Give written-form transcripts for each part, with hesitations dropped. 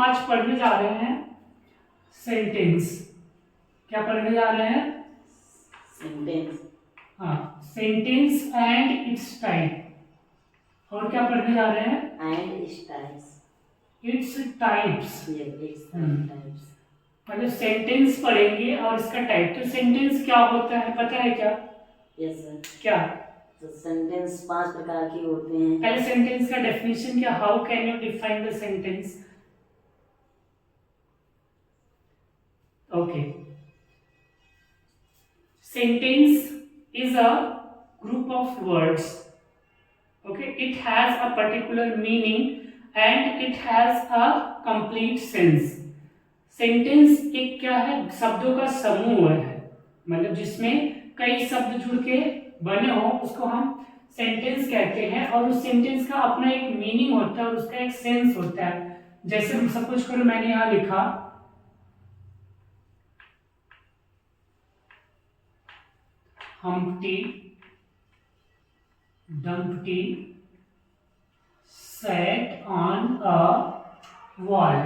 आज पढ़ने जा रहे हैं सेंटेंस। क्या पढ़ने जा रहे हैं? सेंटेंस। हाँ, सेंटेंस एंड इट्स टाइप। और क्या पढ़ने जा रहे हैं? And its types. Its types. Its types. मतलब सेंटेंस पढ़ेंगे और इसका टाइप। तो सेंटेंस क्या होता है पता है क्या? Yes sir. क्या? तो सेंटेंस 5 प्रकार के होते हैं। पहले सेंटेंस का डेफिनेशन क्या? How can you define the sentence? Okay, sentence is a group of words. Okay, it has a particular meaning and it has a complete sense. Sentence एक क्या है? शब्दों का समूह है, मतलब जिसमें कई शब्द जुड़ के बने हो उसको हम सेंटेंस कहते हैं। और उस सेंटेंस का अपना एक मीनिंग होता है और उसका एक सेंस होता है। जैसे सपोज करो मैंने यहाँ लिखा Humpty Dumpty sat on a wall।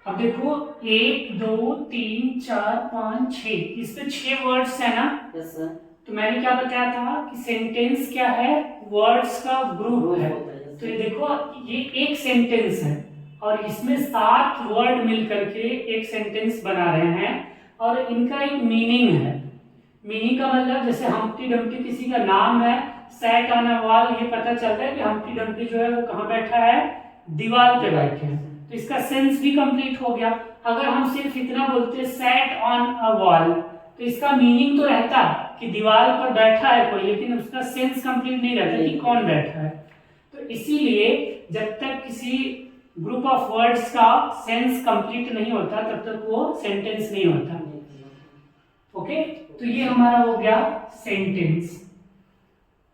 अब देखो 1 2 3 4 5 6, इस पे 6 वर्ड्स है ना? Yes sir. तो मैंने क्या बताया था कि सेंटेंस क्या है? वर्ड्स का ग्रुप है। तो ये देखो ये एक सेंटेंस है और इसमें 7 वर्ड मिल करके एक सेंटेंस बना रहे हैं और इनका एक मीनिंग है। मीनिंग का मतलब जैसे हम्प्टी डम्प्टी किसी का नाम है, सैट ऑन अ वॉल ये पता चलता है कि हम्प्टी डम्प्टी जो है वो कहाँ बैठा है? दीवार पे बैठे हैं। तो इसका सेंस भी कंप्लीट हो गया। अगर हम सिर्फ इतना बोलते सैट ऑन अ वॉल तो इसका मीनिंग तो रहता कि दीवार पर बैठा है कोई, लेकिन उसका सेंस कंप्लीट नहीं रहता कि कौन बैठा है। तो इसीलिए जब तक किसी ग्रुप ऑफ वर्ड्स का सेंस कंप्लीट नहीं होता तब तक वो सेंटेंस नहीं होता। ओके, तो ये हमारा हो गया सेंटेंस।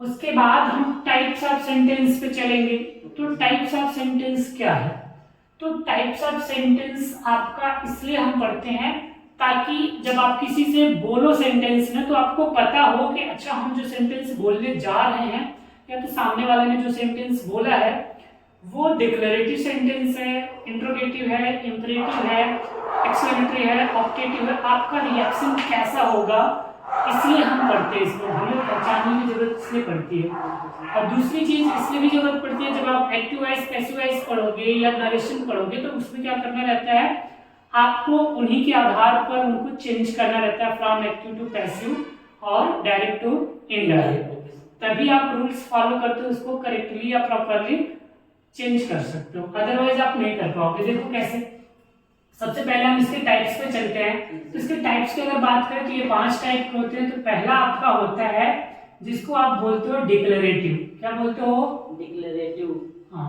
उसके बाद हम टाइप्स ऑफ सेंटेंस पे चलेंगे। तो टाइप्स ऑफ सेंटेंस क्या है? तो टाइप्स ऑफ सेंटेंस आपका इसलिए हम पढ़ते हैं ताकि जब आप किसी से बोलो सेंटेंस में तो आपको पता हो कि अच्छा हम जो सेंटेंस बोलने जा रहे हैं या तो सामने वाले ने जो सेंटेंस बोला है वो डिक्लेरेटिव सेंटेंस है, इंट्रोगेटिव है, इंपरेटिव है, एक्सक्लेमेटरी है, ऑप्टेटिव है। आपका रिएक्शन कैसा होगा इसलिए हम पढ़ते हैं, इसमें हमें पहचानने की जरूरत इसलिए पड़ती है। और दूसरी चीज इसलिए भी जरूरत पड़ती है जब आप एक्टिव वॉइस पैसिव वॉइस पढ़ोगे या नरेशन पढ़ोगे तो उसमें क्या करना रहता है? आपको उन्हीं के आधार पर उनको चेंज करना रहता है फ्रॉम एक्टिव टू पैसिव और डायरेक्ट टू इनडायरेक्ट। तभी आप रूल्स फॉलो करते हो उसको करेक्टली या प्रॉपरली चेंज कर सकते हो, अदरवाइज आप नहीं कर पाओगे। देखो कैसे, सबसे पहले हम इसके टाइप्स पे चलते हैं। तो इसके टाइप्स की अगर बात करें तो ये 5 टाइप के होते हैं। तो पहला आपका होता है जिसको आप बोलते हो डिक्लेरेटिव। क्या बोलते हो? डिक्लेरेटिव। हाँ,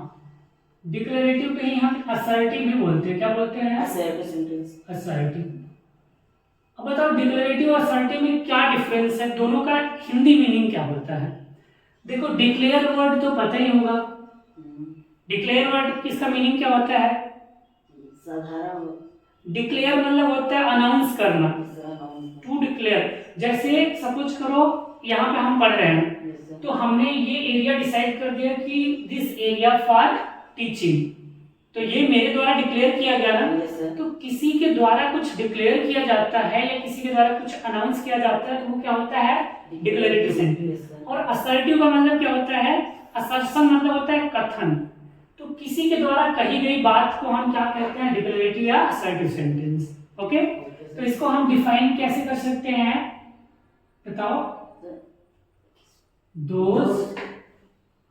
डिक्लेरेटिव कहीं हम असर्टिव भी बोलते हैं। क्या बोलते हैं? Assertive sentence. असर्टिव। अब बताओ डिक्लेरेटिव और असर्टिव में क्या डिफरेंस है? दोनों का हिंदी मीनिंग क्या होता है? देखो डिक्लेयर वर्ड तो पता ही होगा। डिक्लेयर वर्ड किसका मीनिंग क्या होता है? साधारण। डिक्लेयर मतलब होता है अनाउंस करना, टू डिक्लेयर। जैसे सपोज करो यहाँ पे हम पढ़ रहे हैं तो हमने ये एरिया डिसाइड कर दिया कि दिस एरिया फॉर टीचिंग, तो ये मेरे द्वारा डिक्लेयर किया गया ना। तो किसी के द्वारा कुछ डिक्लेयर किया जाता है या किसी के द्वारा कुछ अनाउंस किया जाता है तो वो क्या होता है? Declarative sentence. और असर्टिव का मतलब क्या होता है? असर्शन मतलब होता है कथन। तो किसी के द्वारा कही गई बात को हम क्या कहते हैं? डिक्लेरेटिव या असर्टिव सेंटेंस। ओके, तो इसको हम डिफाइन कैसे कर सकते हैं बताओ? Those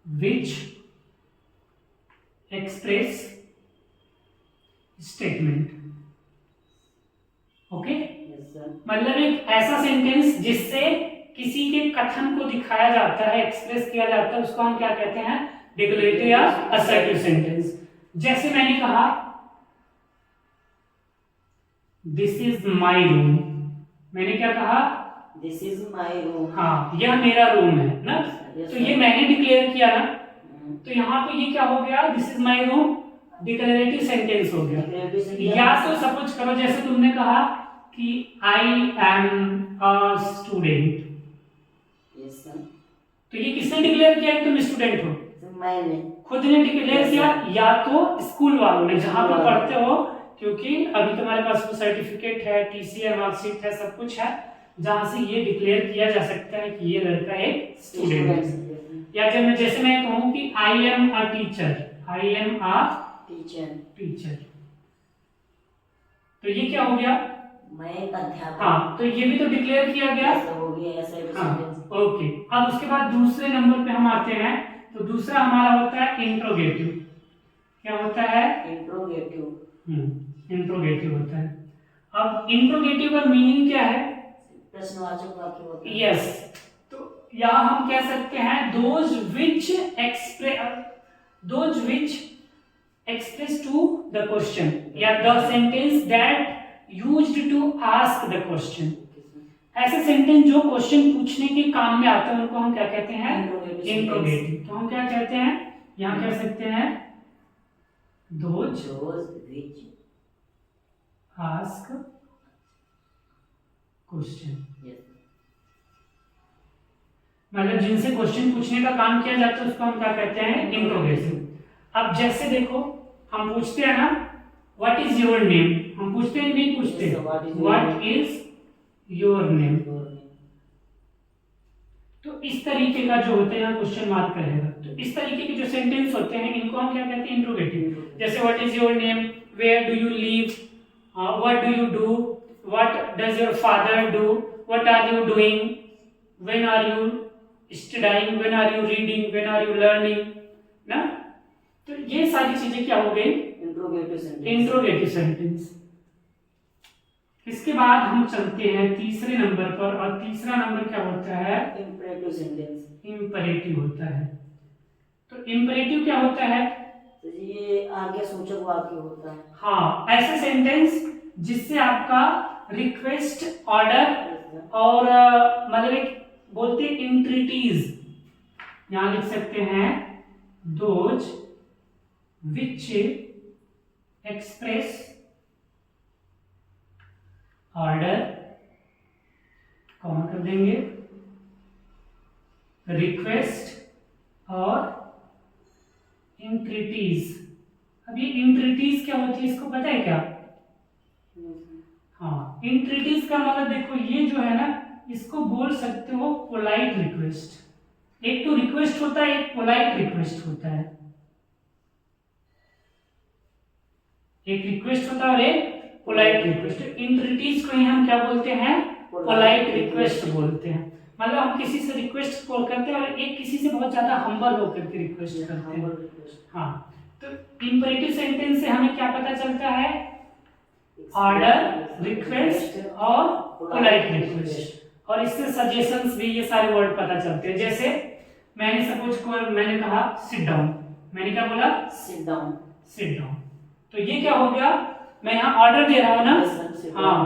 which express statement. Okay, मतलब एक ऐसा सेंटेंस जिससे किसी के कथन को दिखाया जाता है, एक्सप्रेस किया जाता है, उसको हम क्या कहते हैं? डिक्लेरेटिव या असर्टिव सेंटेंस। जैसे मैंने कहा दिस इज माई रूम। मैंने क्या कहा? This is my room. हाँ, यह मेरा रूम है ना। तो ये मैंने डिक्लेयर किया ना। तो यहाँ पे ये क्या हो गया? This is my room declarative sentence हो गया। या तो सपोज करो जैसे तुमने कहा कि I am a student. Yes sir. तो ये किसने डिक्लेयर किया कि तुम स्टूडेंट हो? मैंने। खुद ने डिक्लेयर किया या तो स्कूल वालों ने जहां पर पढ़ते हो, क्योंकि अभी तुम्हारे पास वो सर्टिफिकेट है, टीसी है, मार्कशीट है, सब कुछ है, जहां से ये डिक्लेयर किया जा सकता है कि ये लड़का एक स्टूडेंट है। या जैसे मैं कहूँ कि I am a teacher, I am a teacher, तो ये क्या हो गया, मैं एक अध्यापक। हाँ, तो ये भी तो डिक्लेयर किया गया, ऐसा हो गया, ऐसा ही हाँ, सेंटेंस। ओके। अब उसके बाद दूसरे नंबर पे हम आते हैं, तो दूसरा हमारा होता है इंट्रोगेटिव। क्या होता है, इंट्रोगेटिव। इंट्रोगेटिव होता है। अब इंट्रोगेटिव का मीनिंग क्या है, प्रश्नवाचक वाक्य होता है। यस, तो यहाँ हम कह सकते हैं those which express to the question या the sentence that used to ask the question। ऐसे सेंटेंस जो क्वेश्चन पूछने के काम में आते हैं उनको हम क्या कहते हैं, इंट्रोगेटिव। तो हम क्या कहते हैं, यहाँ कह सकते हैं those which ask question, मतलब जिनसे क्वेश्चन पूछने का काम किया जाता है उसको हम क्या कहते हैं, इंट्रोगेटिव। अब जैसे देखो हम पूछते हैं ना व्हाट इज योर नेम, हम पूछते हैं नहीं पूछते, व्हाट इज योर नेम, तो इस तरीके का जो होता है यहाँ क्वेश्चन मार्क रहेगा। तो इस तरीके के जो सेंटेंस होते हैं इनको हम क्या कहते हैं, इंट्रोगेटिव। जैसे what is your name, where do you live, what do you do, what does your father do, what are you doing, when are you studying, when are you reading, when are you learning ना। तो ये सारी चीजें क्या हो गई, interrogative sentence. इसके बाद हम चलते हैं तीसरे नंबर पर, और तीसरा नंबर क्या होता है, इंपरेटिव सेंटेंस। इंपरेटिव होता है। तो इंपरेटिव क्या होता है, तो ये आगे सूचक वाक्य होता है। हाँ, ऐसे सेंटेंस जिससे आपका रिक्वेस्ट, ऑर्डर और मतलब एक बोलते हैं इंट्रीटीज, यहां लिख सकते हैं those which express order, comma कर देंगे, रिक्वेस्ट और इंट्रीटीज। अब ये इंट्रीटीज क्या होती है, इसको पता है क्या, हाँ, इंट्रीटीज का मतलब देखो ये जो है ना, इसको बोल सकते हो पोलाइट रिक्वेस्ट। एक तो रिक्वेस्ट होता है, एक पोलाइट रिक्वेस्ट होता है, एक रिक्वेस्ट होता है और एक पोलाइट रिक्वेस्ट। इंट्रीटीज को ही हम क्या बोलते हैं, पोलाइट रिक्वेस्ट बोलते हैं। मतलब हम किसी से रिक्वेस्ट कॉल करते हैं और एक किसी से बहुत ज्यादा हम्बल होकर के रिक्वेस्ट करते हैं। हाँ, तो इंपरेटिव सेंटेंस से हमें क्या पता चलता है, ऑर्डर, रिक्वेस्ट और पोलाइट रिक्वेस्ट, और इससे सजेशंस भी, ये सारे वर्ड पता चलते हैं। जैसे मैंने सपोज मैंने कहा सिट डाउन, मैंने क्या बोला, सिट डाउन, सिट डाउन, तो ये क्या हो गया, मैं यहाँ ऑर्डर दे रहा हूँ ना, हाँ,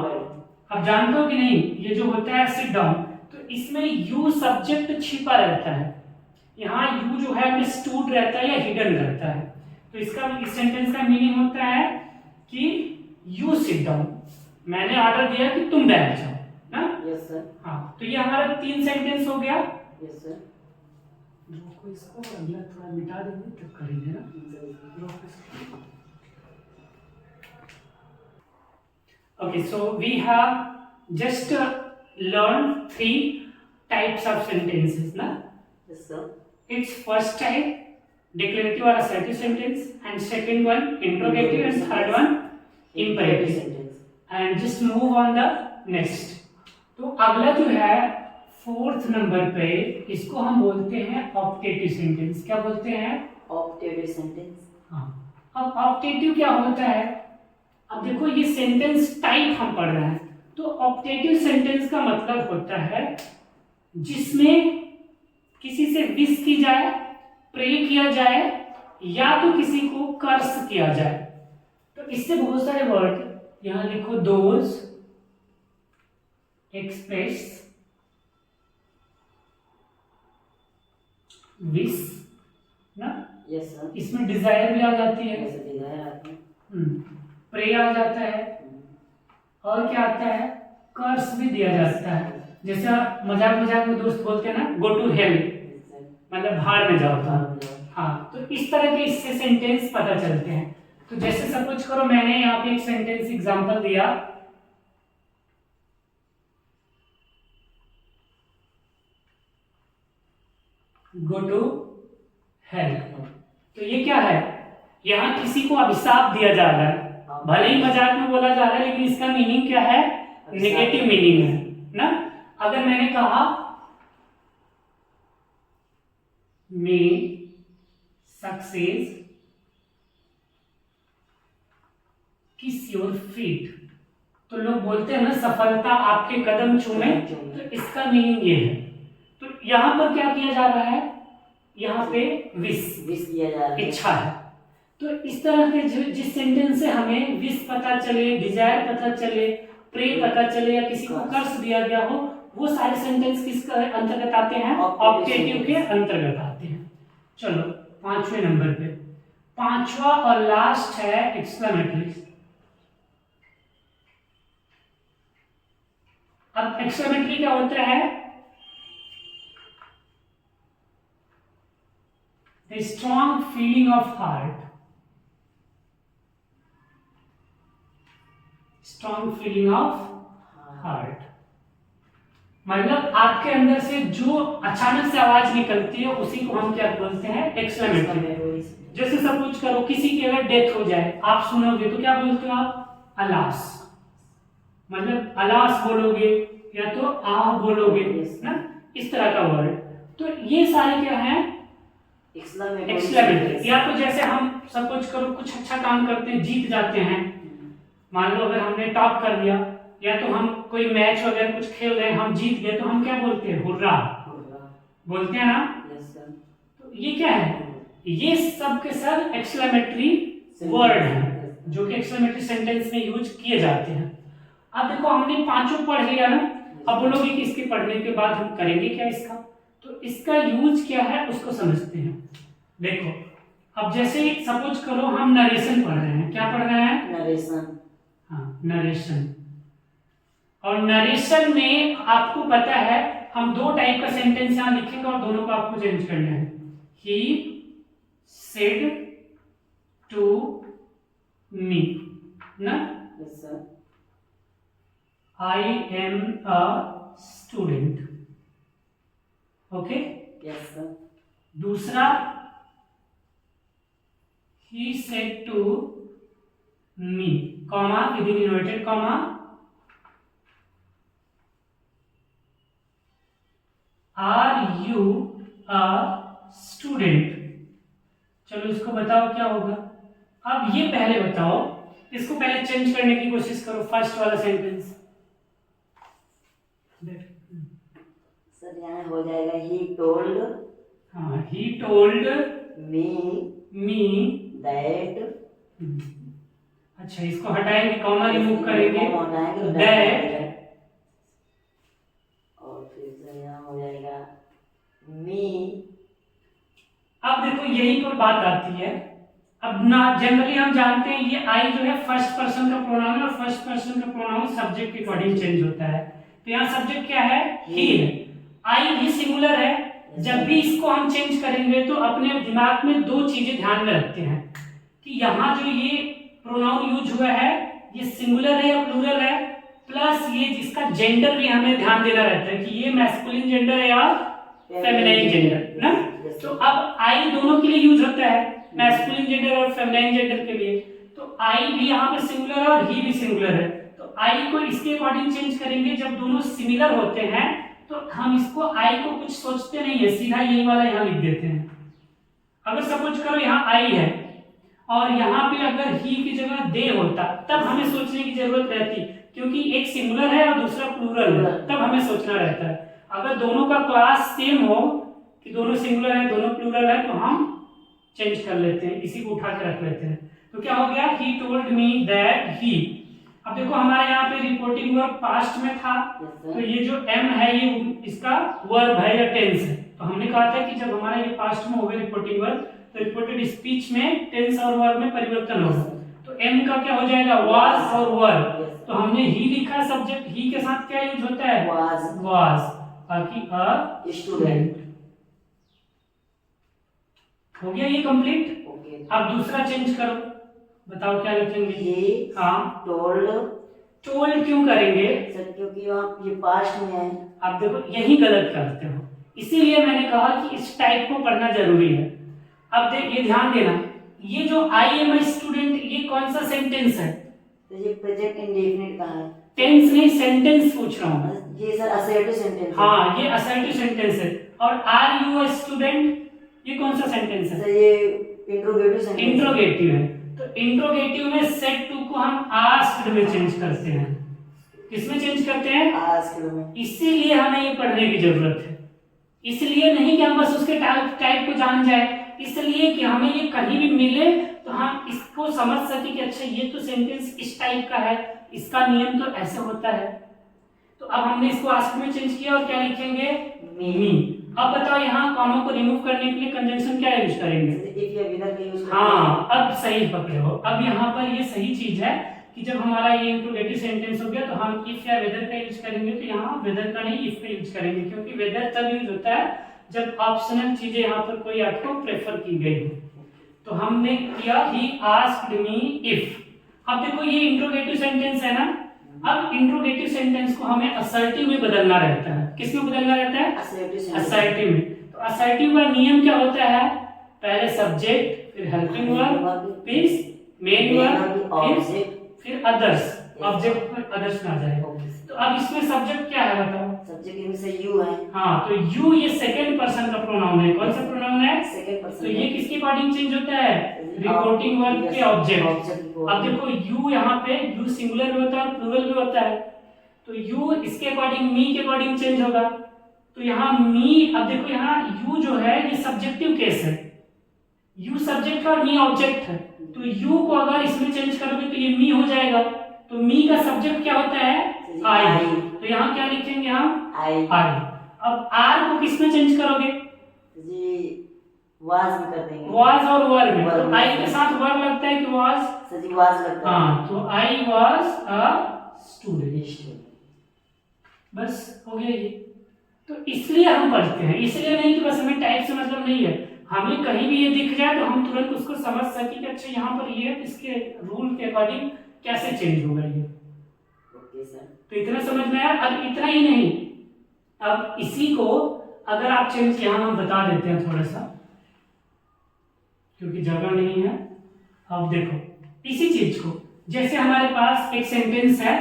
अब जानते हो कि नहीं, ये जो होता है सिट डाउन, तो इसमें यू सब्जेक्ट छिपा रहता है, यहाँ यू जो है हमें स्टूड रहता है या हिडन रहता है। तो इसका इस सेंटेंस का मीनिंग होता है कि यू सिट डाउन, मैंने ऑर्डर दिया कि तुम बैठ जाओ ना। Yes sir. हाँ, तो ये हमारा 3 सेंटेंस हो गया। Yes sir. रोको इसको, अगला थोड़ा मिटा देंगे तब करेंगे ना। रोको इसको। Okay, so we have just learned 3 types of sentences, na? Yes sir. Its first type declarative or assertive sentence, and second one interrogative, and third one imperative sentence. And just move on the next. तो अगला जो है 4th number पे, इसको हम बोलते हैं optative sentence. क्या बोलते हैं, ऑप्टेटिव सेंटेंस। हाँ, अब ऑप्टेटिव क्या होता है, अब देखो ये सेंटेंस टाइप हम पढ़ रहे हैं, तो ऑप्टेटिव सेंटेंस का मतलब होता है जिसमें किसी से विश की जाए, प्रे किया जाए, या तो किसी को कर्स किया जाए। तो इससे बहुत सारे वर्ड यहां लिखो, दोज एक्सप्रेस विश ना। Yes sir. इसमें डिजायर भी आ जाती है, डिजायर आती है, प्रे आ जाता है, और क्या आता है, कर्स भी दिया जाता है। जैसे मजाक मजाक में दोस्त बोलते हैं ना, गो टू हेल, मतलब भाड़ में जाओ तुम। हाँ, तो इस तरह के इससे सेंटेंस पता चलते हैं। तो जैसे सपोज करो मैंने यहाँ पे एक सेंटेंस एग्जांपल दिया, गो टू हेल। तो ये क्या है, यहाँ किसी को अभिशाप दिया जा रहा है, भले ही मजाक में बोला जा रहा है, लेकिन इसका मीनिंग क्या है, नेगेटिव मीनिंग है ना। अगर मैंने कहा मे सक्सेस किस योर फीट, तो लोग बोलते हैं ना सफलता आपके कदम चूमे, तो इसका मीनिंग ये है। तो यहाँ पर क्या किया जा रहा है, यहाँ पे विश दिया जा रहा है, इच्छा है। तो इस तरह के जिस सेंटेंस से हमें विश पता चले, डिजायर पता चले, प्रे पता चले, या किसी को कर्ज दिया गया हो, वो सारे सेंटेंस किसके अंतर्गत आते हैं, ऑप्टेटिव के अंतर्गत आते हैं। चलो 5वें नंबर पे, 5वां और लास्ट है एक्सक्लेमेटरी। अब एक्सक्लेमेटरी क्या होता है, the strong feeling of heart, strong feeling of heart, मतलब आपके अंदर से जो अचानक से आवाज निकलती है उसी को हम क्या बोलते हैं, एक्सक्लेमेटरी। जैसे सपोज करो किसी की अगर डेथ हो जाए, आप सुनोगे तो क्या बोलते हो आप, अलास, मतलब अलास बोलोगे या तो आह बोलोगे ना, इस तरह का वर्ड। तो ये सारे क्या है, एक्सक्लेमेटरी। या तो जैसे हम सपोज करो कुछ अच्छा काम करते हैं, जीत जाते हैं, मान लो अगर हमने टॉप कर लिया, या तो हम कोई मैच वगैरह कुछ खेल रहे हैं, हम जीत गए, तो हम क्या बोलते हैं, हुर्रा बोलते हैं ना। तो ये क्या है, ये सब के सब एक्सक्लेमेटरी वर्ड हैं जो कि एक्सक्लेमेटरी सेंटेंस में यूज किए जाते हैं। अब देखो हमने पांचों पढ़ लिया ना, अब बोलोगे कि इसके पढ़ने के बाद हम करेंगे क्या इसका, तो इसका यूज क्या है उसको समझते हैं। देखो अब जैसे सपोज करो हम नरेशन पढ़ रहे हैं, क्या पढ़ रहे हैं, नरेशन, हाँ नरेशन। और नरेशन में आपको पता है हम दो टाइप का सेंटेंस यहां लिखेंगे और दोनों को आपको चेंज करना है। ही सेड टू मी ना, yes sir, I am a student, okay. Yes sir, दूसरा he said to me, comma within inverted comma, are you a student। चलो इसको बताओ क्या होगा। अब ये पहले बताओ, इसको पहले चेंज करने की कोशिश करो, फर्स्ट वाला सेंटेंस। सर यहाँ हो जाएगा he told, हाँ he told me that, अच्छा इसको हटाएंगे, कॉमा रिमूव करेंगे, that, और फिर से यहाँ हो जाएगा me। अब देखो यही पर बात आती है। अब ना जनरली हम जानते हैं ये आई जो है फर्स्ट पर्सन का प्रोनाउन है, और फर्स्ट पर्सन का प्रोनाउन सब्जेक्ट के अकॉर्डिंग चेंज होता है। तो यहाँ सब्जेक्ट क्या है, ही है, आई भी सिंगुलर है। जब भी इसको हम चेंज करेंगे तो अपने दिमाग में दो चीजें ध्यान में रखते हैं कि यहाँ जो ये प्रोनाउन यूज हुआ है ये सिंगुलर है या प्लूरल है, प्लस ये जिसका जेंडर भी हमें ध्यान देना रहता है कि ये मैस्कुलिन जेंडर है या फेमिनाइन जेंडर ना। तो अब आई दोनों के लिए यूज होता है, मैस्कुलिन जेंडर और फेमिनाइन जेंडर के लिए। तो आई भी यहाँ पे सिंगुलर है और ही भी सिंगुलर है, तो आई को इसके अकॉर्डिंग चेंज करेंगे। जब दोनों सिमिलर होते हैं तो हम इसको आई को कुछ सोचते नहीं है, सीधा यही वाला यहाँ लिख देते हैं। अगर सपोज करो यहाँ आई है और यहाँ पे अगर ही की जगह दे होता तब हमें सोचने की जरूरत रहती, क्योंकि एक सिंगुलर है और दूसरा प्लूरल है, तब हमें सोचना रहता है। अगर दोनों का क्लास सेम हो कि दोनों सिंगुलर है दोनों प्लूरल है तो हम चेंज कर लेते हैं, इसी को उठा के रख लेते हैं। तो क्या हो गया, he told me that he. अब देखो हमारे यहाँ पे रिपोर्टिंग वर्ब पास्ट में था, तो ये जो एम है ये इसका वर्ब है या टेंस है। तो हमने कहा था कि जब हमारा ये पास्ट में होगा रिपोर्टिंग वर्ब तो रिपोर्टेड स्पीच में टेंस और वर्ब में परिवर्तन होगा। तो एम का क्या हो जाएगा, वाज और वर्ब। तो हमने ही लिखा, सब्जेक्ट ही के साथ क्या यूज होता है, वाज, बाकी अ स्टूडेंट। हो गया ये कंप्लीट। ओके। अब दूसरा चेंज करो, बताओ क्या लिखेंगे। ही हाँ, टोल्ड। टोल्ड क्यों करेंगे सर क्योंकि वहाँ ये पास्ट में है। आप देखो यही गलत करते हो, इसीलिए मैंने कहा कि इस टाइप को पढ़ना जरूरी है। अब ये ध्यान देना, ये जो आई एम ए स्टूडेंट, ये कौन सा सेंटेंस है? तो ये प्रेजेंट इंडेफिनिट कहाँ है? टेंस नहीं, सेंटेंस पूछ रहा हूँ। ये सर असर्टिव सेंटेंस। हाँ, ये असर्टिव सेंटेंस है। और आर यू अ स्टूडेंट, ये कौन सा सेंटेंस है? सर ये इंट्रोगेटिव सेंटेंस। इंट्रोगेटिव है। तो इंट्रोगेटिव में सेड टू को हम आस्क्ड में चेंज करते हैं। किसमें चेंज करते हैं? आस्क्ड में। इसीलिए हमें ये पढ़ने की जरूरत है। इसलिए नहीं कि हम बस उसके टाइप को जान जाए, इसलिए कि हमें ये कहीं भी मिले तो हम इसको समझ सके कि अच्छा ये तो सेंटेंस इस टाइप का है, इसका नियम तो ऐसे होता है। तो अब हमने इसको आस्क में चेंज किया और क्या लिखेंगे? मी। अब बताओ यहाँ कॉमा को रिमूव करने के लिए कंजंक्शन क्या यूज करेंगे? इफ या विदर का यूज। हाँ, अब सही पकड़े हो। अब यहाँ पर ये सही चीज है कि जब हमारा ये इंट्रोगेटिव सेंटेंस हो गया तो हम इफ या वेदर का यूज करेंगे। तो यहाँ वेदर का नहीं, इफ का यूज करेंगे, क्योंकि वेदर तब यूज होता है जब ऑप्शनल चीजें यहाँ पर कोई आपको प्रेफर की गई हो। तो हमने किया ही आस्क्ड मी इफ। अब देखो ये इंट्रोगेटिव सेंटेंस है ना, अब इंट्रोगेटिव सेंटेंस को हमें असर्टिव में बदलना रहता है। किसमें बदलना रहता है? असर्टिव में। तो असर्टिव का नियम क्या होता है? पहले सब्जेक्ट, फिर हेल्पिंग वर्ब, फिर मेन वर्ब, फिर अदर्स। ऑब्जेक्ट पर अदर्स में आ जाएगा। तो अब इसमें सब्जेक्ट क्या है बताओ? सब्जेक्ट इनमें से यू है। हाँ, तो यू ये सेकंड पर्सन का प्रोनाउन है। कौन सा प्रोनाउन है? Second person. तो ये किसके अकॉर्डिंग चेंज होता है? रिपोर्टिंग वर्ब के ऑब्जेक्ट। अब देखो यू यहाँ पे यू सिंगुलर भी होता है और प्लूरल भी होता है। तो यू इसके अकॉर्डिंग मी के अकॉर्डिंग चेंज होगा। तो यहाँ मी, अब देखो यहाँ यू जो है ये सब्जेक्टिव केस है। यू सब्जेक्ट है और मी ऑब्जेक्ट है। तो यू को अगर इसमें चेंज करोगे तो ये मी हो जाएगा। तो मी का सब्जेक्ट क्या होता है? आई। तो यहाँ क्या लिखेंगे हम? आई। अब आर को किस में चेंज करोगे? जी वाज में कर देंगे। वाज और वर में। तो आई के साथ वर लगता है कि वाज? सर जी वाज लगता है। हाँ, तो आई वाज अ स्टूडेंट। बस हो गया ये। तो इसलिए हम पढ़ते हैं, इसलिए नहीं कि बस हमें टाइप से मतलब नहीं है। हमें कहीं भी ये दिख जाए तो हम तुरंत उसको समझ सके कि अच्छा यहाँ पर ये इसके रूल के अकॉर्डिंग कैसे चेंज होगा ये। Okay sir. तो इतना समझ में आया। अब इतना ही नहीं, अब इसी को अगर आप चेंज यहाँ हम बता देते हैं थोड़ा सा, क्योंकि जगह नहीं है। अब देखो इसी चीज को, जैसे हमारे पास एक सेंटेंस है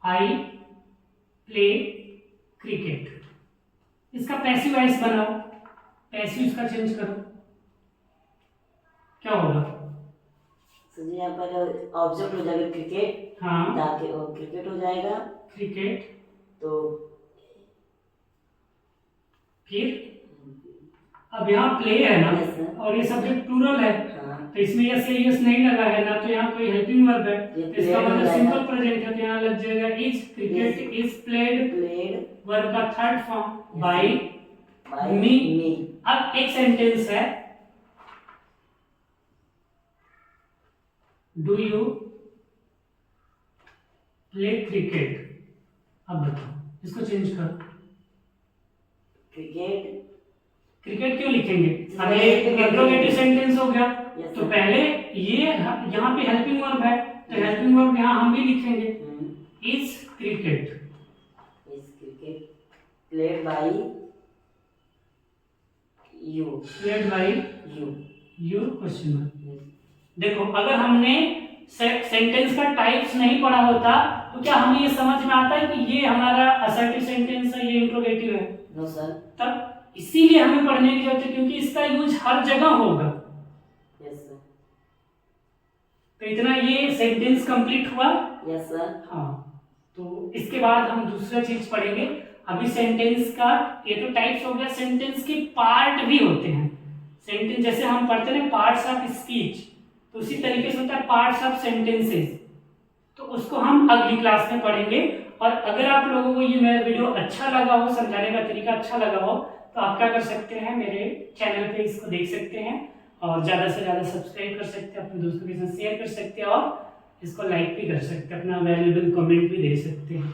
आई प्ले क्रिकेट। इसका पैसिव वॉइस बनाओ, पैसिव इसका चेंज करो, क्या होगा? सर जी यहाँ पर ऑब्जेक्ट हो जाएगा क्रिकेट। हाँ, जाके और क्रिकेट हो जाएगा। क्रिकेट। तो फिर अब यहाँ प्ले है ना, Yes, sir. और ये सब्जेक्ट प्लूरल है। हाँ। तो इसमें यस या यस नहीं लगा है ना, तो यहाँ कोई हेल्पिंग वर्ब है। ये तो इसका played मतलब हो जाएगा। सिंपल प्रेजेंट है, तो यहाँ लग जाएगा is. Cricket is played, played verb का थर्ड फॉर्म बाय बाय मी। मी। अब एक सेंटेंस है डू यू प्ले क्रिकेट। अब बताओ इसको चेंज करो। क्रिकेट। क्रिकेट क्यों लिखेंगे? अगले इंट्रोगेटिव सेंटेंस हो गया। Yes, तो sir. पहले ये यहाँ पे हेल्पिंग वर्ब है, तो हेल्पिंग वर्ब यहाँ हम भी लिखेंगे is cricket. Is cricket played by you. Played by you. You question mark. देखो अगर हमने सेंटेंस का टाइप्स नहीं पढ़ा होता तो क्या हमें ये समझ में आता है कि ये हमारा असर्टिव सेंटेंस है, ये इंट्रोगेटिव है? No sir. तब इसीलिए हमें पढ़ने की जरूरत है, क्योंकि इसका यूज हर जगह होगा। Yes sir. तो इतना ये सेंटेंस कंप्लीट हुआ। Yes sir. हाँ, तो इसके बाद हम दूसरा चीज पढ़ेंगे। अभी सेंटेंस का ये तो टाइप्स हो गया, सेंटेंस के पार्ट भी होते हैं। सेंटेंस जैसे हम पढ़ते हैं पार्ट्स ऑफ स्पीच, तो उसी तरीके से होता है पार्ट्स ऑफ सेंटेंसेस। तो उसको हम अगली क्लास में पढ़ेंगे। और अगर आप लोगों को ये मेरा वीडियो अच्छा लगा हो, समझाने का तरीका अच्छा लगा हो, तो आप क्या कर सकते हैं, मेरे चैनल पे इसको देख सकते हैं और ज़्यादा से ज़्यादा सब्सक्राइब कर सकते हैं, अपने दोस्तों के साथ शेयर कर सकते हैं और इसको लाइक भी कर सकते हैं, अपना वैल्यूएबल कमेंट भी दे सकते हैं।